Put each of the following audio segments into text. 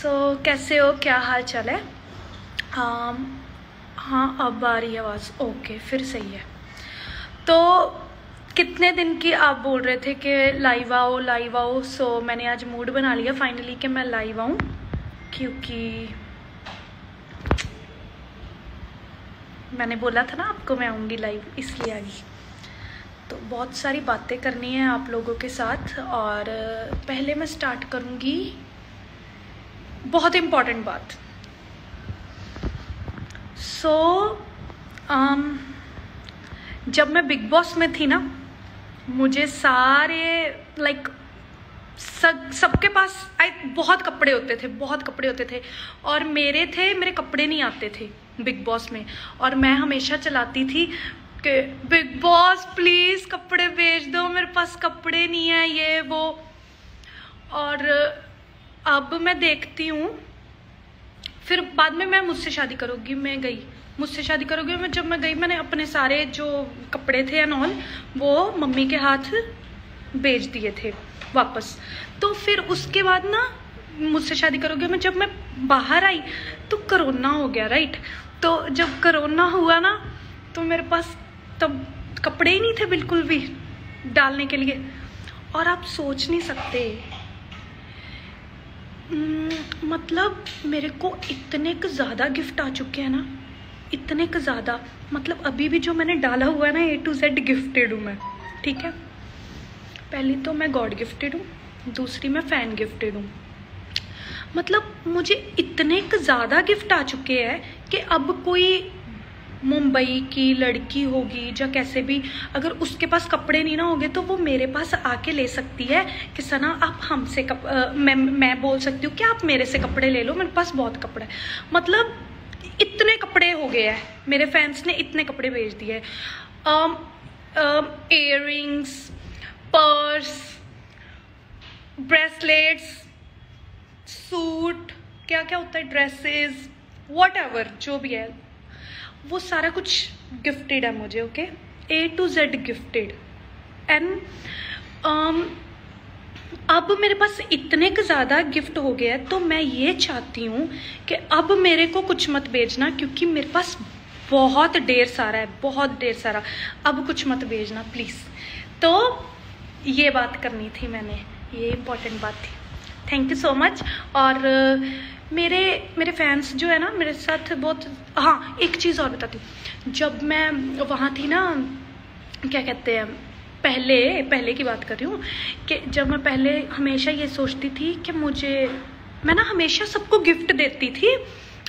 कैसे हो, क्या हाल चाल है? हाँ अब आ रही है आवाज़। ओके, फिर सही है। तो कितने दिन की आप बोल रहे थे कि लाइव आओ लाइव आओ, सो मैंने आज मूड बना लिया फाइनली कि मैं लाइव आऊँ, क्योंकि मैंने बोला था ना आपको मैं आऊँगी लाइव, इसलिए आ गई। तो बहुत सारी बातें करनी है आप लोगों के साथ, और पहले मैं स्टार्ट करूँगी बहुत इम्पॉर्टेंट बात। जब मैं बिग बॉस में थी ना, मुझे सारे सबके पास बहुत कपड़े होते थे और मेरे कपड़े नहीं आते थे बिग बॉस में, और मैं हमेशा चलाती थी कि बिग बॉस प्लीज़ कपड़े भेज दो, मेरे पास कपड़े नहीं है, ये वो। और अब मैं देखती हूँ, फिर बाद में मैं मुझसे शादी करोगी, मैं गई मुझसे शादी करोगी। जब मैं गई, मैंने अपने सारे जो कपड़े थे एंड ऑल वो मम्मी के हाथ भेज दिए थे वापस। तो फिर उसके बाद ना मुझसे शादी करोगे में जब मैं बाहर आई तो कोरोना हो गया, राइट। तो जब कोरोना हुआ ना तो मेरे पास तब कपड़े ही नहीं थे बिल्कुल भी डालने के लिए। और आप सोच नहीं सकते, मतलब मेरे को इतने क ज़्यादा गिफ्ट आ चुके हैं ना, इतने क ज़्यादा। मतलब अभी भी जो मैंने डाला हुआ है ना, A to Z गिफ्टेड हूँ मैं, ठीक है। पहली तो मैं गॉड गिफ्टेड हूँ, दूसरी मैं फैन गिफ्टेड हूँ। मतलब मुझे इतने क ज़्यादा गिफ्ट आ चुके हैं कि अब कोई मुंबई की लड़की होगी या कैसे भी, अगर उसके पास कपड़े नहीं ना होंगे तो वो मेरे पास आके ले सकती है कि सना आप हमसे मैं बोल सकती हूँ कि आप मेरे से कपड़े ले लो, मेरे पास बहुत कपड़ा है। मतलब इतने कपड़े हो गए हैं, मेरे फैंस ने इतने कपड़े भेज दिए। इयररिंग्स, पर्स, ब्रेसलेट्स, सूट, क्या क्या होता है, ड्रेसेस, व्हाटएवर जो भी है, वो सारा कुछ गिफ्टेड है मुझे। Okay, A to Z gifted. And अब मेरे पास इतने क ज़्यादा गिफ्ट हो गया है, तो मैं ये चाहती हूँ कि अब मेरे को कुछ मत भेजना, क्योंकि मेरे पास बहुत ढेर सारा है, बहुत ढेर सारा। अब कुछ मत भेजना प्लीज़। तो ये बात करनी थी मैंने, ये इम्पोर्टेंट बात थी। Thank you so much. और मेरे फैंस जो है ना मेरे साथ बहुत। हाँ, एक चीज़ और बताती हूँ। जब मैं वहाँ थी ना, क्या कहते हैं, पहले की बात कर रही हूँ, कि जब मैं पहले हमेशा ये सोचती थी कि मैं ना हमेशा सबको गिफ्ट देती थी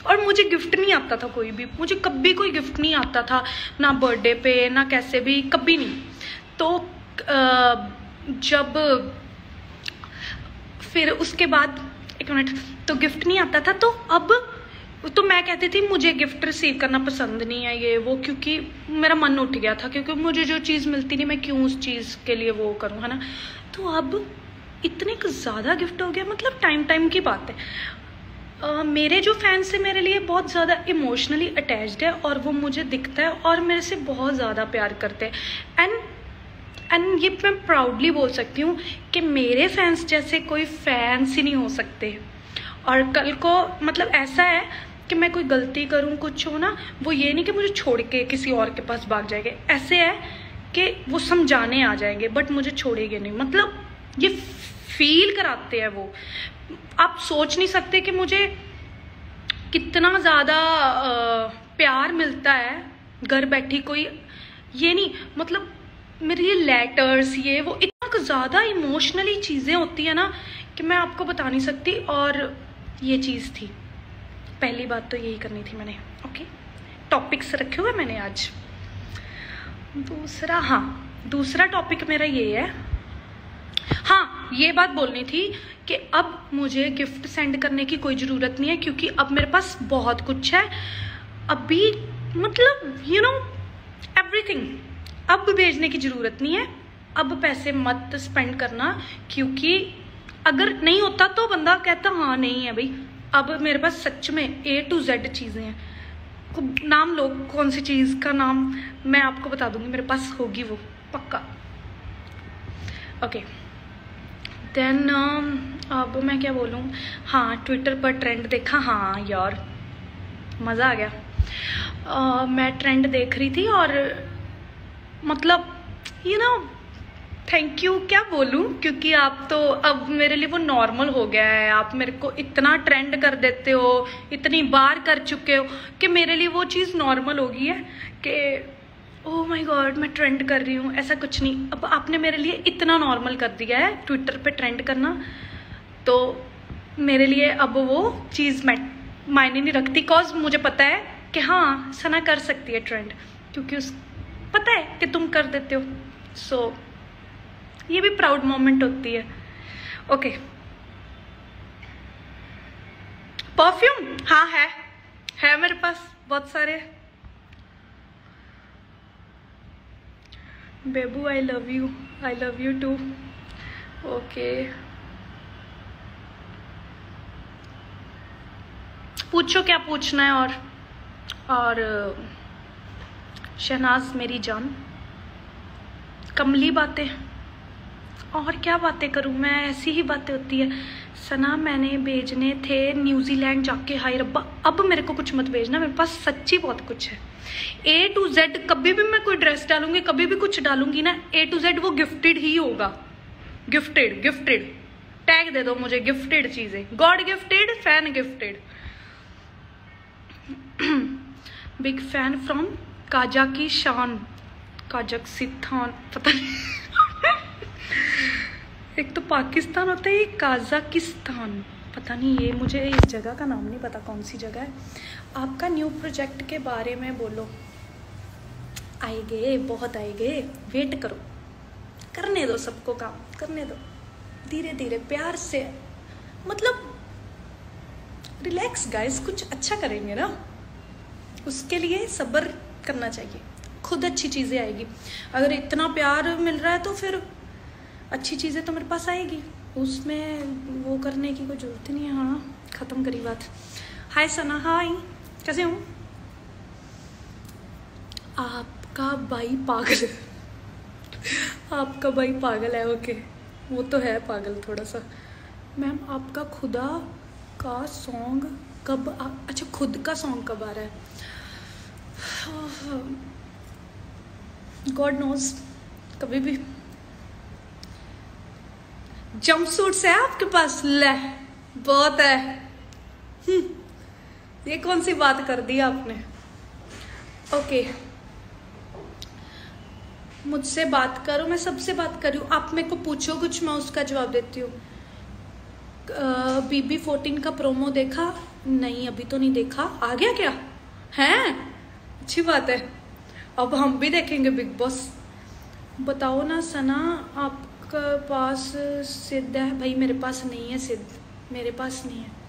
और मुझे गिफ्ट नहीं आता था कोई भी, मुझे कभी कोई गिफ्ट नहीं आता था, ना बर्थडे पे ना कैसे भी, कभी नहीं। तो जब फिर उसके बाद एक मिनट, तो गिफ्ट नहीं आता था, तो अब तो मैं कहती थी मुझे गिफ्ट रिसीव करना पसंद नहीं है, ये वो, क्योंकि मेरा मन उठ गया था, क्योंकि मुझे जो चीज़ मिलती नहीं, मैं क्यों उस चीज़ के लिए वो करूँ, है ना। तो अब इतने ज़्यादा गिफ्ट हो गया, मतलब टाइम की बात है। मेरे जो फैंस है मेरे लिए बहुत ज़्यादा इमोशनली अटैच्ड है, और वो मुझे दिखता है और मेरे से बहुत ज़्यादा प्यार करते हैं। एंड ये मैं प्राउडली बोल सकती हूँ कि मेरे फैंस जैसे कोई फैंस ही नहीं हो सकते। और कल को मतलब ऐसा है कि मैं कोई गलती करूँ, कुछ हो ना, वो ये नहीं कि मुझे छोड़ के किसी और के पास भाग जाएंगे, ऐसे है कि वो समझाने आ जाएंगे बट मुझे छोड़ेंगे नहीं। मतलब ये फील कराते हैं वो, आप सोच नहीं सकते कि मुझे कितना ज़्यादा प्यार मिलता है घर बैठी। कोई ये नहीं, मतलब मेरे ये लेटर्स, ये वो, इतना ज़्यादा इमोशनली चीज़ें होती है ना कि मैं आपको बता नहीं सकती। और ये चीज़ थी, पहली बात तो यही करनी थी मैंने। ओके, टॉपिक्स रखे हुए मैंने आज। दूसरा टॉपिक मेरा ये है, हाँ ये बात बोलनी थी कि अब मुझे गिफ्ट सेंड करने की कोई ज़रूरत नहीं है, क्योंकि अब मेरे पास बहुत कुछ है अभी, मतलब यू नो एवरीथिंग। अब भेजने की ज़रूरत नहीं है, अब पैसे मत स्पेंड करना, क्योंकि अगर नहीं होता तो बंदा कहता हाँ नहीं है भाई। अब मेरे पास सच में A to Z चीज़ें हैं। नाम लो, कौन सी चीज़ का नाम मैं आपको बता दूंगी, मेरे पास होगी वो पक्का। ओके, देन अब मैं क्या बोलूँ, हाँ ट्विटर पर ट्रेंड देखा, हाँ यार मज़ा आ गया। मैं ट्रेंड देख रही थी और मतलब थैंक यू क्या बोलूँ, क्योंकि आप तो अब मेरे लिए वो नॉर्मल हो गया है। आप मेरे को इतना ट्रेंड कर देते हो, इतनी बार कर चुके हो कि मेरे लिए वो चीज़ नॉर्मल हो गई है कि ओह माय गॉड मैं ट्रेंड कर रही हूँ। ऐसा कुछ नहीं, अब आपने मेरे लिए इतना नॉर्मल कर दिया है ट्विटर पे ट्रेंड करना, तो मेरे लिए अब वो चीज़ मायने नहीं रखती। कॉज मुझे पता है कि हाँ सना कर सकती है ट्रेंड, क्योंकि पता है कि तुम कर देते हो। सो ये भी प्राउड मोमेंट होती है। ओके, परफ्यूम हाँ है मेरे पास बहुत सारे। बेबू I love you too. Okay, पूछो क्या पूछना है। और शहनाज मेरी जान, कमली बातें, और क्या बातें करूं मैं, ऐसी ही बातें होती है। सना मैंने भेजने थे न्यूजीलैंड जाके, हाय रब्बा अब मेरे को कुछ मत भेजना, मेरे पास सच्ची बहुत कुछ है। A to Z कभी भी मैं कोई ड्रेस डालूंगी, कभी भी कुछ डालूंगी ना, A to Z वो गिफ्टेड ही होगा। गिफ्टेड टैग दे दो मुझे, गिफ्टेड चीजें, God gifted, fan gifted. Big fan from Kazakhstan, पता नहीं एक तो पाकिस्तान होता है, एक काजाकिस्तान, पता नहीं, ये मुझे इस जगह का नाम नहीं पता कौन सी जगह है। आपका न्यू प्रोजेक्ट के बारे में बोलो। आएंगे, बहुत आएंगे, वेट करो, करने दो, सबको काम करने दो, धीरे धीरे प्यार से, मतलब रिलैक्स गाइस, कुछ अच्छा करेंगे ना, उसके लिए सब्र करना चाहिए, खुद अच्छी चीज़ें आएगी। अगर इतना प्यार मिल रहा है तो फिर अच्छी चीज़ें तो मेरे पास आएगी, उसमें वो करने की कोई ज़रूरत नहीं है। हाँ ख़त्म करी बात। हाय सना, हाय कैसे हूँ? आपका भाई पागल आपका भाई पागल है, ओके वो तो है पागल थोड़ा सा। मैम आपका खुदा का सॉन्ग कब अच्छा खुद का सॉन्ग कब आ रहा है? गॉड नोज, कभी भी। जंप सूट्स है आपके पास? ले बहुत है। ये कौन सी बात कर दी आपने? ओके, मुझसे बात करो, मैं सबसे बात कर रही हूँ, आप मेरे को पूछो कुछ, मैं उसका जवाब देती हूँ। BB14 का प्रोमो देखा? नहीं अभी तो नहीं देखा, आ गया क्या है? अच्छी बात है, अब हम भी देखेंगे बिग बॉस। बताओ ना सना, आपके पास सिद्ध है? भाई मेरे पास नहीं है सिद्ध, मेरे पास नहीं है।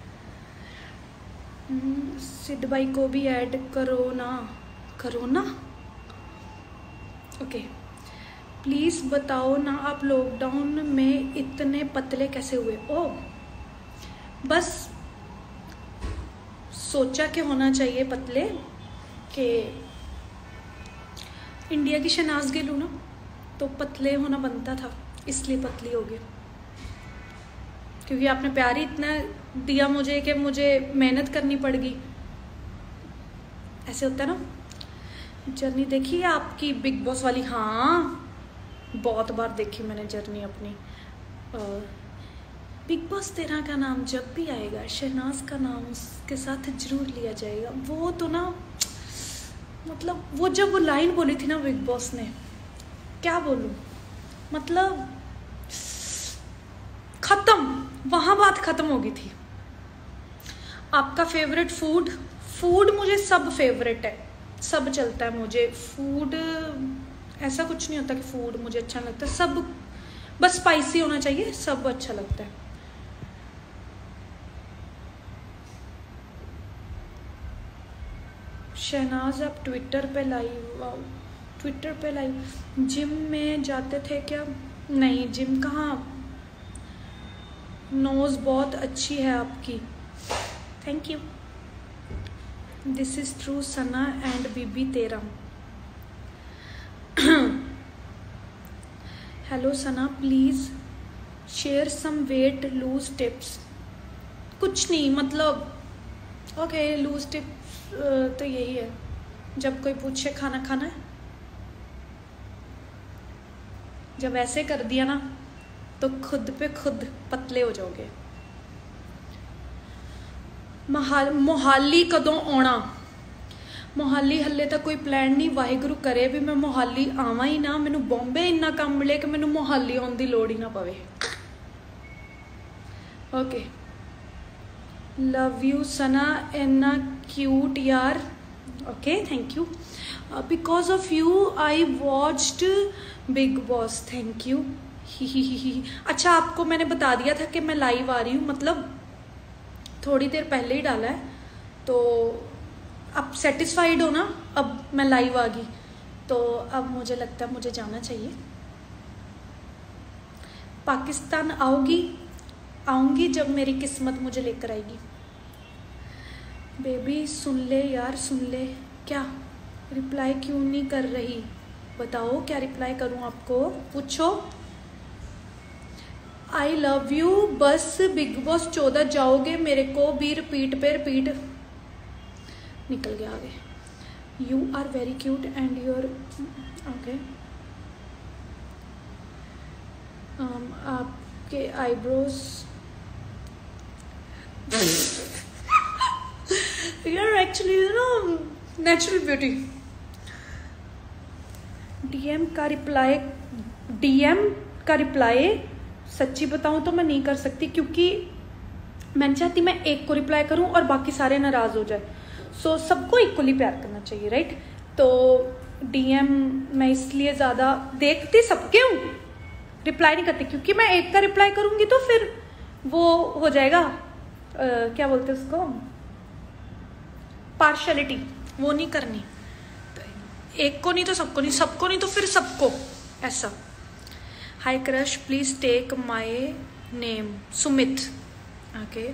सिद्ध भाई को भी ऐड करो ना। ओके, प्लीज़ बताओ ना आप लॉकडाउन में इतने पतले कैसे हुए? ओ बस सोचा कि होना चाहिए पतले, कि इंडिया की शहनाज गिल हूँ ना, तो पतले होना बनता था, इसलिए पतली हो गई। क्योंकि आपने प्यार ही इतना दिया मुझे कि मुझे मेहनत करनी पड़ गई, ऐसे होता है ना। जर्नी देखी है आपकी बिग बॉस वाली? हाँ बहुत बार देखी मैंने जर्नी अपनी। बिग बॉस 13 का नाम जब भी आएगा शहनाज का नाम उसके साथ जरूर लिया जाएगा। वो तो ना, मतलब वो जब वो लाइन बोली थी ना बिग बॉस ने, क्या बोलूं, मतलब खत्म, वहां बात खत्म हो गई थी। आपका फेवरेट फूड मुझे सब फेवरेट है, सब चलता है मुझे। फूड ऐसा कुछ नहीं होता कि फूड मुझे अच्छा लगता है, सब बस स्पाइसी होना चाहिए, सब अच्छा लगता है। शहनाज आप ट्विटर पे लाइव जिम में जाते थे क्या? नहीं जिम कहाँ, नोज बहुत अच्छी है आपकी, thank you. This is true Sana and BB13। Hello Sana please share some weight lose tips. कुछ नहीं, मतलब ओके लूज टिप्स तो यही है, जब कोई पूछे खाना खाना है, जब ऐसे कर दिया ना तो खुद पे खुद पतले हो जाओगे। मोहाली कदों आना? मोहाली हले तक कोई प्लान नहीं, वाहिगुरु करे भी मैं मोहाली आवां ही ना, मैनू बॉम्बे इन्ना काम मिले कि मैनू मोहाली आने की लोड़ ही ना पवे। ओके, लव यू सना, इन्ना क्यूट यार। Okay thank you, because of you I watched Bigg Boss, thank you. ही। अच्छा, आपको मैंने बता दिया था कि मैं लाइव आ रही हूँ, मतलब थोड़ी देर पहले ही डाला है, तो अब सेटिस्फाइड हो ना? अब मैं लाइव आ गई तो अब मुझे लगता है मुझे जाना चाहिए। पाकिस्तान आऊँगी जब मेरी किस्मत मुझे लेकर आएगी। बेबी सुन ले यार, सुन ले। क्या रिप्लाई क्यों नहीं कर रही? बताओ क्या रिप्लाई करूं आपको, पूछो। आई लव यू, बस बिग बॉस 14 जाओगे मेरे को भी रिपीट पे रिपीट। निकल गया आगे। You are very cute and your okay. आपके आईब्रोज यार एक्चुअली ना नेचुरल ब्यूटी। डीएम का रिप्लाई सच्ची बताऊं तो मैं नहीं कर सकती, क्योंकि मैं नहीं चाहती मैं एक को रिप्लाई करूं और बाकी सारे नाराज हो जाए। सो सबको इक्वली प्यार करना चाहिए, राइट? तो डीएम मैं इसलिए ज़्यादा देखती सबके हूँ, रिप्लाई नहीं करती, क्योंकि मैं एक का रिप्लाई करूंगी तो फिर वो हो जाएगा क्या बोलते उसको, पार्शलिटी, वो नहीं करनी। एक को नहीं तो सबको नहीं, सबको नहीं तो फिर सबको, ऐसा। Hi crush please take my name Sumit. Okay,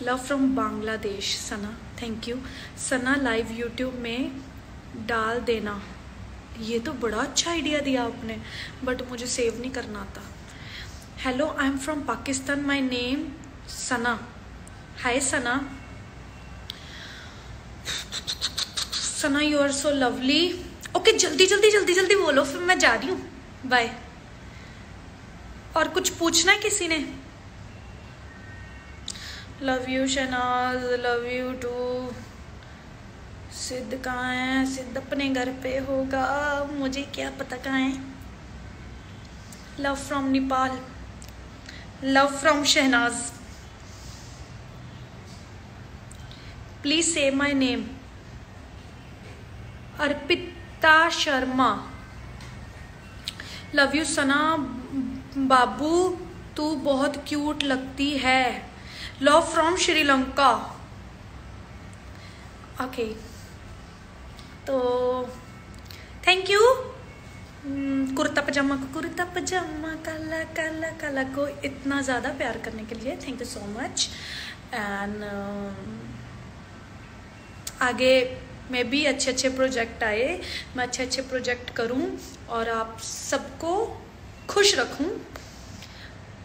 love from Bangladesh Sana, thank you. Sana live YouTube में डाल देना। ये तो बड़ा अच्छा आइडिया दिया आपने, बट मुझे सेव नहीं करना आता। Hello I am from Pakistan, my name Sana. Hi Sana. Sana you are so lovely. Okay जल्दी जल्दी जल्दी जल्दी बोलो, फिर मैं जा रही हूँ, बाय। और कुछ पूछना है किसी ने? Love you Shehnaaz, love you too. Sidh कहाँ है? सिद्ध अपने घर पे होगा, मुझे क्या पता कहाँ है। Love from Nepal, love from Shehnaaz. Please say my name. Arpita Sharma, love you Sana बाबू, तू बहुत क्यूट लगती है। Love from Sri Lanka. ओके, तो थैंक यू। कुर्ता पजामा काला काला काला को इतना ज़्यादा प्यार करने के लिए thank you so much. And आगे में भी अच्छे अच्छे प्रोजेक्ट आए, मैं अच्छे अच्छे प्रोजेक्ट करूं और आप सबको खुश रखूं,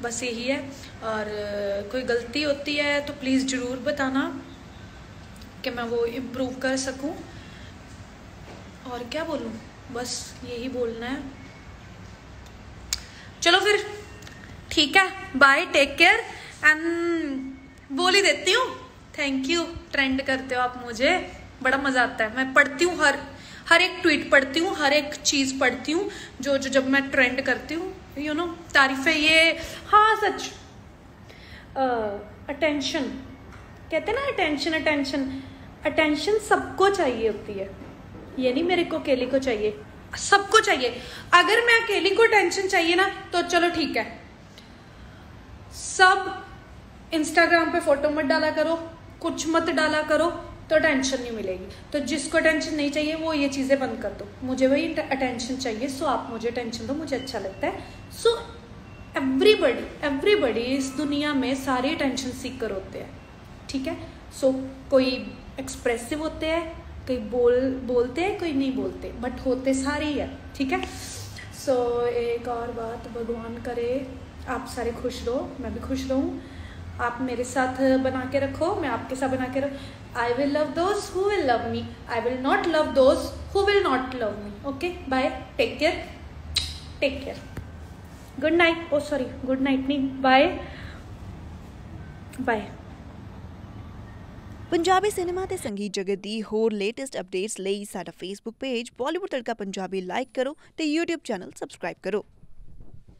बस यही है। और कोई गलती होती है तो प्लीज़ ज़रूर बताना कि मैं वो इम्प्रूव कर सकूं। और क्या बोलूं, बस यही बोलना है। चलो फिर ठीक है, बाय, टेक केयर एंड बोल ही देती हूँ। थैंक यू, ट्रेंड करते हो आप मुझे, बड़ा मजा आता है। मैं पढ़ती हूँ, हर एक ट्वीट पढ़ती हूँ, हर एक चीज़ पढ़ती हूँ जो जब मैं ट्रेंड करती हूँ, यू नो, तारीफें। ये हाँ सच, अटेंशन कहते हैं ना, अटेंशन सबको चाहिए होती है। ये नहीं मेरे को अकेली को चाहिए, सबको चाहिए। अगर मैं अकेली को अटेंशन चाहिए ना तो चलो ठीक है, सब इंस्टाग्राम पे फोटो मत डाला करो, कुछ मत डाला करो, तो अटेंशन नहीं मिलेगी। तो जिसको अटेंशन नहीं चाहिए वो ये चीज़ें बंद कर दो। मुझे वही अटेंशन चाहिए, सो आप मुझे अटेंशन दो, मुझे अच्छा लगता है। सो एवरीबडी इस दुनिया में सारे अटेंशन सीकर होते हैं, ठीक है। सो कोई एक्सप्रेसिव होते हैं, कोई बोलते हैं, कोई नहीं बोलते, बट होते सारे ही है, ठीक है। सो एक और बात, भगवान करे आप सारे खुश रहो, मैं भी खुश रहूँ, आप मेरे साथ बना के रखो, मैं आपके साथ बना के रख। I will love those who will love me, I will not love those who will not love me. Okay, bye, take care, take care, good night. Oh sorry, good night नहीं, बाय बाय। ਪੰਜਾਬੀ ਸਿਨੇਮਾ ਤੇ ਸੰਗੀਤ ਜਗਤ ਦੀ ਹੋਰ latest updates ਲਈ ਸਾਡਾ Facebook page Bollywood ਤੜਕਾ Punjabi like ਕਰੋ ਤੇ YouTube ਚੈਨਲ ਸਬਸਕ੍ਰਾਈਬ ਕਰੋ।